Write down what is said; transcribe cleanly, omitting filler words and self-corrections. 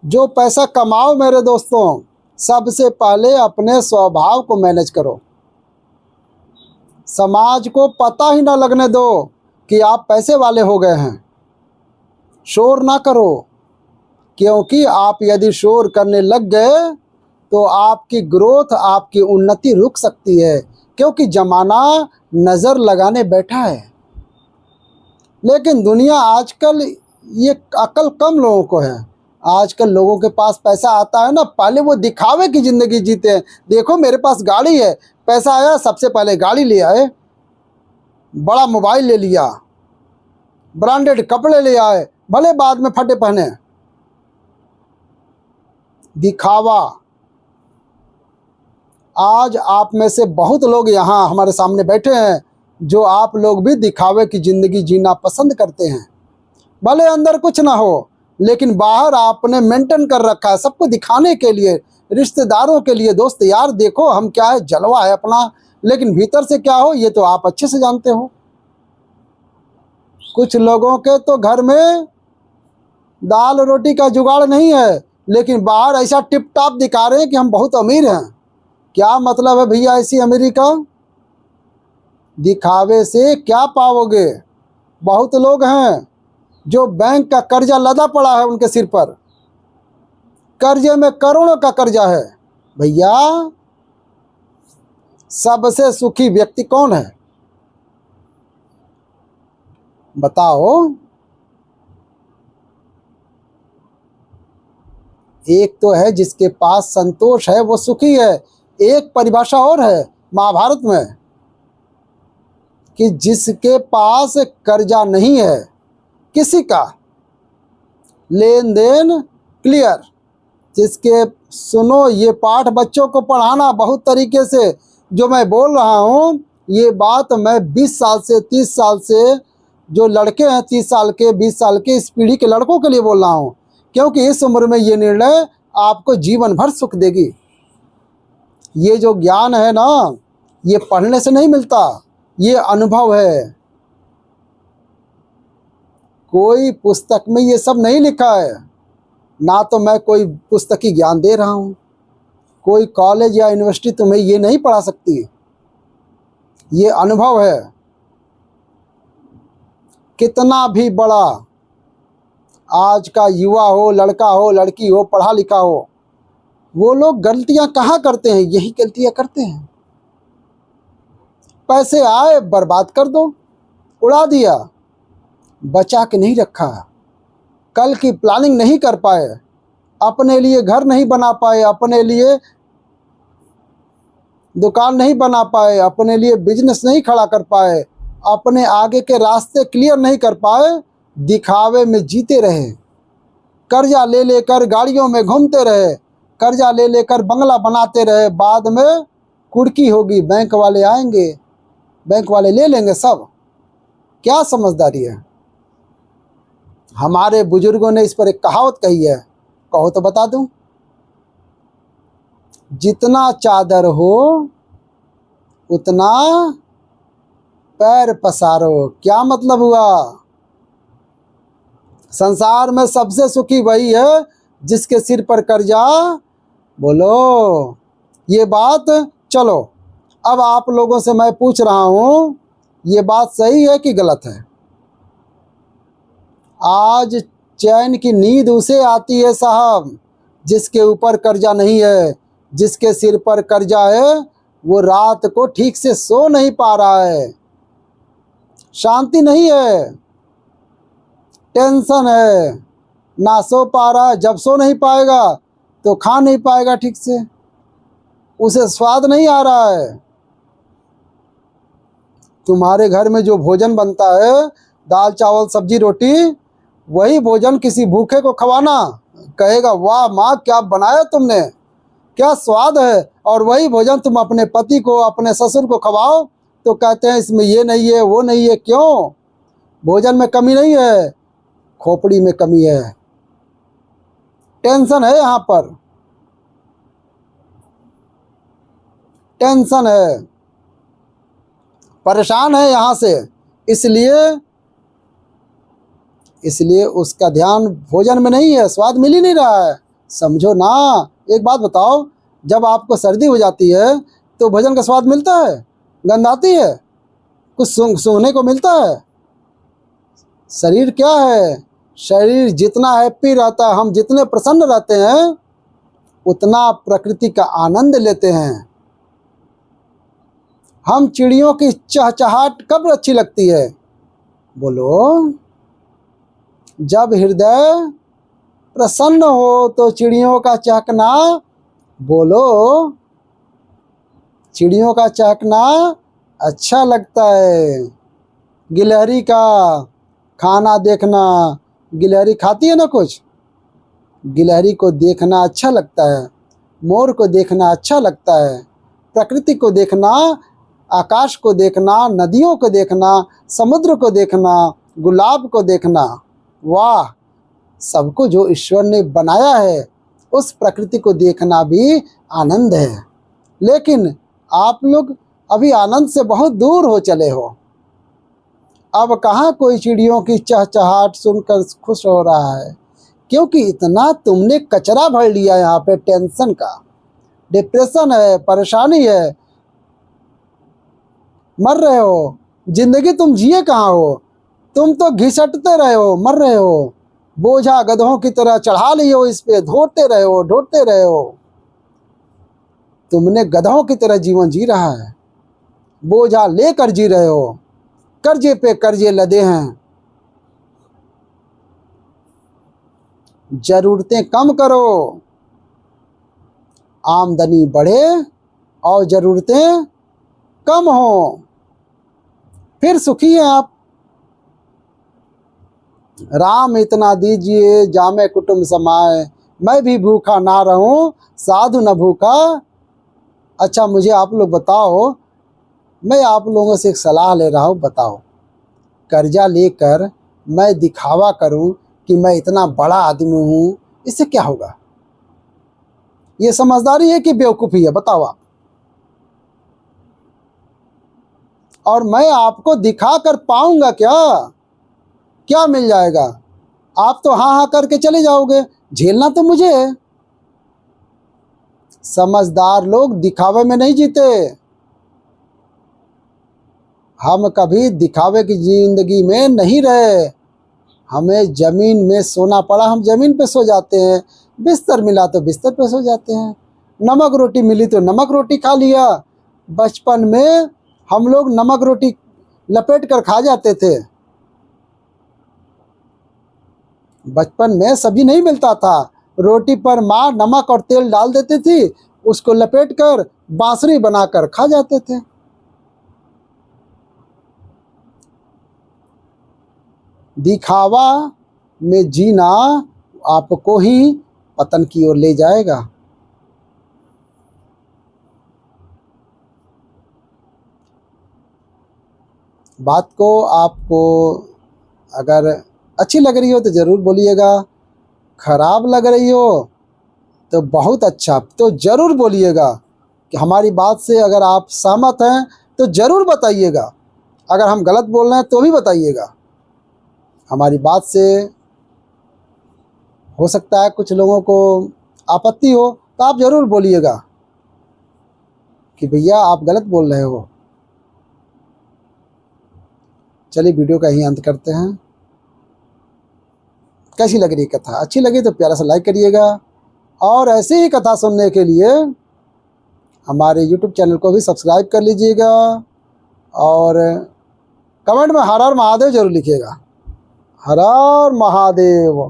जो पैसा कमाओ मेरे दोस्तों, सबसे पहले अपने स्वभाव को मैनेज करो। समाज को पता ही ना लगने दो कि आप पैसे वाले हो गए हैं। शोर ना करो, क्योंकि आप यदि शोर करने लग गए तो आपकी ग्रोथ, आपकी उन्नति रुक सकती है, क्योंकि ज़माना नज़र लगाने बैठा है। लेकिन दुनिया आजकल, ये अकल कम लोगों को है। आजकल लोगों के पास पैसा आता है ना, पहले वो दिखावे की ज़िंदगी जीते हैं। देखो मेरे पास गाड़ी है, पैसा आया सबसे पहले गाड़ी ले आए, बड़ा मोबाइल ले लिया, ब्रांडेड कपड़े ले आए, भले बाद में फटे पहने। दिखावा। आज आप में से बहुत लोग यहाँ हमारे सामने बैठे हैं जो आप लोग भी दिखावे की ज़िंदगी जीना पसंद करते हैं। भले अंदर कुछ ना हो, लेकिन बाहर आपने मेंटेन कर रखा है सबको दिखाने के लिए, रिश्तेदारों के लिए, दोस्त यार देखो हम क्या है, जलवा है अपना। लेकिन भीतर से क्या हो ये तो आप अच्छे से जानते हो। कुछ लोगों के तो घर में दाल रोटी का जुगाड़ नहीं है, लेकिन बाहर ऐसा टिप टॉप दिखा रहे हैं कि हम बहुत अमीर हैं। क्या मतलब है भैया ऐसी अमीरी का? दिखावे से क्या पाओगे? बहुत लोग हैं जो बैंक का कर्जा लदा पड़ा है उनके सिर पर, कर्जे में करोड़ों का कर्जा है। भैया सबसे सुखी व्यक्ति कौन है बताओ? एक तो है जिसके पास संतोष है वो सुखी है। एक परिभाषा और है महाभारत में कि जिसके पास कर्जा नहीं है किसी का, लेन देन क्लियर। जिसके, सुनो ये पाठ बच्चों को पढ़ाना बहुत तरीके से, जो मैं बोल रहा हूँ ये बात मैं 20 साल से 30 साल से, जो लड़के हैं 30 साल के 20 साल के, इस पीढ़ी के लड़कों के लिए बोल रहा हूँ, क्योंकि इस उम्र में ये निर्णय आपको जीवन भर सुख देगी। ये जो ज्ञान है ना, ये पढ़ने से नहीं मिलता, ये अनुभव है। कोई पुस्तक में ये सब नहीं लिखा है ना, तो मैं कोई पुस्तकी ज्ञान दे रहा हूँ। कोई कॉलेज या यूनिवर्सिटी तुम्हें ये नहीं पढ़ा सकती, ये अनुभव है। कितना भी बड़ा आज का युवा हो, लड़का हो, लड़की हो, पढ़ा लिखा हो, वो लोग गलतियां कहाँ करते हैं? यही गलतियां करते हैं। पैसे आए बर्बाद कर दो, उड़ा दिया, बचा के नहीं रखा, कल की प्लानिंग नहीं कर पाए, अपने लिए घर नहीं बना पाए, अपने लिए दुकान नहीं बना पाए, अपने लिए बिजनेस नहीं खड़ा कर पाए, अपने आगे के रास्ते क्लियर नहीं कर पाए, दिखावे में जीते रहे। कर्जा ले लेकर गाड़ियों में घूमते रहे, कर्जा ले लेकर बंगला बनाते रहे, बाद में कुर्की होगी, बैंक वाले आएंगे, बैंक वाले ले लेंगे सब। क्या समझदारी है? हमारे बुजुर्गों ने इस पर एक कहावत कही है, कहो तो बता दूं। जितना चादर हो उतना पैर पसारो। क्या मतलब हुआ? संसार में सबसे सुखी वही है जिसके सिर पर कर्जा। बोलो ये बात। चलो अब आप लोगों से मैं पूछ रहा हूं, ये बात सही है कि गलत है? आज चैन की नींद उसे आती है साहब जिसके ऊपर कर्जा नहीं है। जिसके सिर पर कर्जा है वो रात को ठीक से सो नहीं पा रहा है, शांति नहीं है, टेंशन है, ना सो पा रहा है। जब सो नहीं पाएगा तो खा नहीं पाएगा ठीक से, उसे स्वाद नहीं आ रहा है। तुम्हारे घर में जो भोजन बनता है, दाल चावल सब्जी रोटी, वही भोजन किसी भूखे को खवाना, कहेगा वाह माँ क्या बनाया तुमने, क्या स्वाद है। और वही भोजन तुम अपने पति को, अपने ससुर को खवाओ तो कहते हैं इसमें ये नहीं है, वो नहीं है। क्यों? भोजन में कमी नहीं है, खोपड़ी में कमी है, टेंशन है, यहाँ पर टेंशन है, परेशान है यहाँ से। इसलिए उसका ध्यान भोजन में नहीं है, स्वाद मिल ही नहीं रहा है। समझो ना। एक बात बताओ, जब आपको सर्दी हो जाती है तो भोजन का स्वाद मिलता है, गंध आती है, कुछ सूंघने को मिलता है। शरीर क्या है, शरीर जितना हैप्पी रहता है, हम जितने प्रसन्न रहते हैं, उतना प्रकृति का आनंद लेते हैं। हम चिड़ियों की चहचहाट कब अच्छी लगती है? बोलो। जब हृदय प्रसन्न हो तो चिड़ियों का चहकना, बोलो, चिड़ियों का चहकना अच्छा लगता है। गिलहरी का खाना देखना, गिलहरी खाती है ना कुछ, गिलहरी को देखना अच्छा लगता है, मोर को देखना अच्छा लगता है, प्रकृति को देखना, आकाश को देखना, नदियों को देखना, समुद्र को देखना, गुलाब को देखना। वाह, सबको जो ईश्वर ने बनाया है उस प्रकृति को देखना भी आनंद है। लेकिन आप लोग अभी आनंद से बहुत दूर हो चले हो। अब कहाँ कोई चिड़ियों की चहचहाट सुनकर खुश हो रहा है, क्योंकि इतना तुमने कचरा भर लिया यहाँ पे, टेंशन का, डिप्रेशन है, परेशानी है, मर रहे हो। जिंदगी तुम जिए कहाँ हो? तुम तो घिसटते रहे हो, मर रहे हो। बोझा गधों की तरह चढ़ा लिए हो इस पे, ढोते रहे हो, ढोते रहे हो। तुमने गधों की तरह जीवन जी रहा है, बोझा लेकर जी रहे हो, कर्जे पे कर्जे लदे हैं। जरूरतें कम करो, आमदनी बढ़े और जरूरतें कम हो, फिर सुखी हैं आप। राम इतना दीजिए जामे कुटुंब समाए, मैं भी भूखा ना रहूं साधु न भूखा। अच्छा, मुझे आप लोग बताओ, मैं आप लोगों से एक सलाह ले रहा हूँ, बताओ, कर्जा लेकर मैं दिखावा करूं कि मैं इतना बड़ा आदमी हूं, इससे क्या होगा? ये समझदारी है कि बेवकूफ़ी है? बताओ आप। और मैं आपको दिखा कर पाऊंगा क्या? क्या मिल जाएगा? आप तो हाँ हाँ करके चले जाओगे, झेलना तो मुझे है। समझदार लोग दिखावे में नहीं जीते। हम कभी दिखावे की जिंदगी में नहीं रहे। हमें जमीन में सोना पड़ा, हम जमीन पे सो जाते हैं, बिस्तर मिला तो बिस्तर पे सो जाते हैं, नमक रोटी मिली तो नमक रोटी खा लिया। बचपन में हम लोग नमक रोटी लपेट कर खा जाते थे। बचपन में सब्जी नहीं मिलता था, रोटी पर माँ नमक और तेल डाल देती थी, उसको लपेट कर बांसुरी बनाकर खा जाते थे। दिखावा में जीना आपको ही पतन की ओर ले जाएगा। बात को आपको अगर अच्छी लग रही हो तो ज़रूर बोलिएगा, खराब लग रही हो तो बहुत अच्छा तो ज़रूर बोलिएगा। कि हमारी बात से अगर आप सहमत हैं तो ज़रूर बताइएगा, अगर हम गलत बोल रहे हैं तो भी बताइएगा। हमारी बात से हो सकता है कुछ लोगों को आपत्ति हो, तो आप ज़रूर बोलिएगा कि भैया आप गलत बोल रहे हो। चलिए वीडियो का यहीं अंत करते हैं। कैसी लग रही कथा? अच्छी लगी तो प्यारा सा लाइक करिएगा, और ऐसी ही कथा सुनने के लिए हमारे YouTube चैनल को भी सब्सक्राइब कर लीजिएगा, और कमेंट में हर हर महादेव जरूर लिखिएगा। हर हर महादेव।